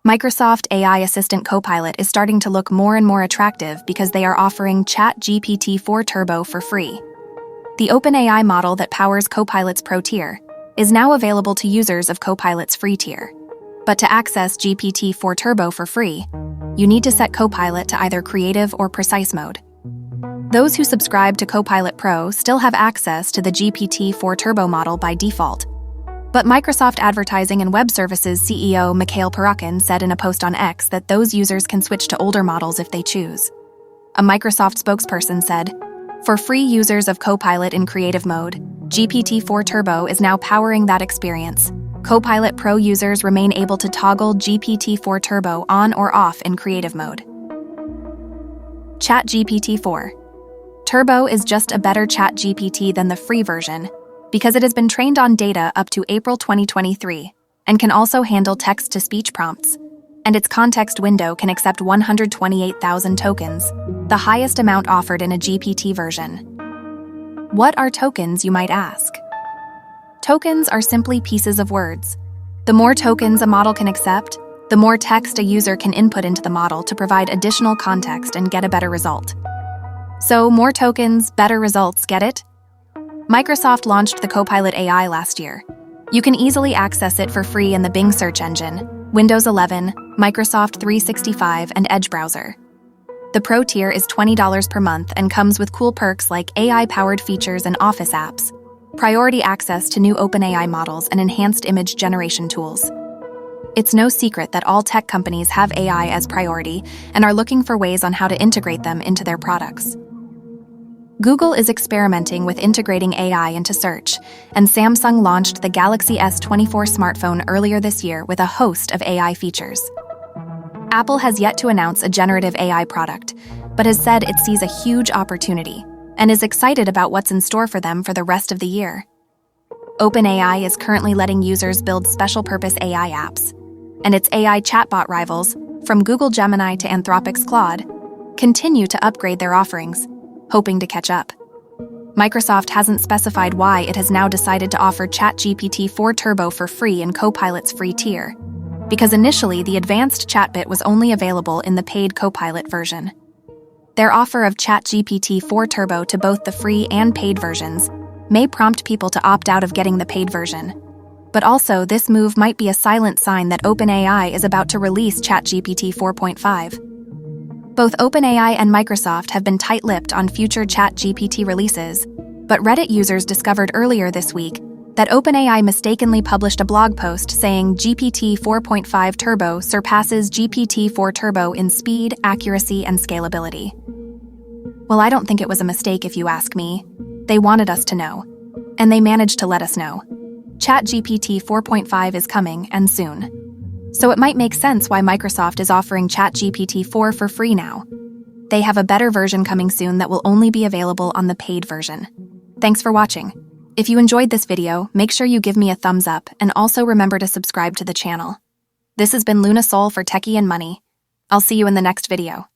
Microsoft AI Assistant Copilot is starting to look more and more attractive because they are offering ChatGPT-4 Turbo for free. The OpenAI model that powers Copilot's Pro tier is now available to users of Copilot's free tier. But to access GPT-4 Turbo for free, you need to set Copilot to either creative or precise mode. Those who subscribe to Copilot Pro still have access to the GPT-4 Turbo model by default. But Microsoft Advertising and Web Services CEO Mikhail Perakhin said in a post on X that those users can switch to older models if they choose. A Microsoft spokesperson said, "For free users of Copilot in creative mode, GPT-4 Turbo is now powering that experience. Copilot Pro users remain able to toggle GPT-4 Turbo on or off in creative mode." ChatGPT-4 Turbo is just a better ChatGPT than the free version, because it has been trained on data up to April 2023 and can also handle text-to-speech prompts, and its context window can accept 128,000 tokens, the highest amount offered in a GPT version. What are tokens, you might ask? Tokens are simply pieces of words. The more tokens a model can accept, the more text a user can input into the model to provide additional context and get a better result. So more tokens, better results, get it? Microsoft launched the Copilot AI last year. You can easily access it for free in the Bing search engine, Windows 11, Microsoft 365, and Edge browser. The Pro tier is $20 per month and comes with cool perks like AI-powered features and Office apps, priority access to new OpenAI models, and enhanced image generation tools. It's no secret that all tech companies have AI as priority and are looking for ways on how to integrate them into their products. Google is experimenting with integrating AI into search, and Samsung launched the Galaxy S24 smartphone earlier this year with a host of AI features. Apple has yet to announce a generative AI product, but has said it sees a huge opportunity and is excited about what's in store for them for the rest of the year. OpenAI is currently letting users build special-purpose AI apps, and its AI chatbot rivals, from Google Gemini to Anthropic's Claude, continue to upgrade their offerings, hoping to catch up. Microsoft hasn't specified why it has now decided to offer ChatGPT-4 Turbo for free in Copilot's free tier, because initially the advanced chatbot was only available in the paid Copilot version. Their offer of ChatGPT-4 Turbo to both the free and paid versions may prompt people to opt out of getting the paid version. But also, this move might be a silent sign that OpenAI is about to release ChatGPT 4.5. Both OpenAI and Microsoft have been tight-lipped on future ChatGPT releases, but Reddit users discovered earlier this week that OpenAI mistakenly published a blog post saying GPT 4.5 Turbo surpasses GPT-4 Turbo in speed, accuracy, and scalability. Well, I don't think it was a mistake if you ask me. They wanted us to know, and they managed to let us know. ChatGPT 4.5 is coming, and soon. So it might make sense why Microsoft is offering ChatGPT-4 for free now. They have a better version coming soon that will only be available on the paid version. Thanks for watching. If you enjoyed this video, make sure you give me a thumbs up and also remember to subscribe to the channel. This has been Luna Soul for Techie and Money. I'll see you in the next video.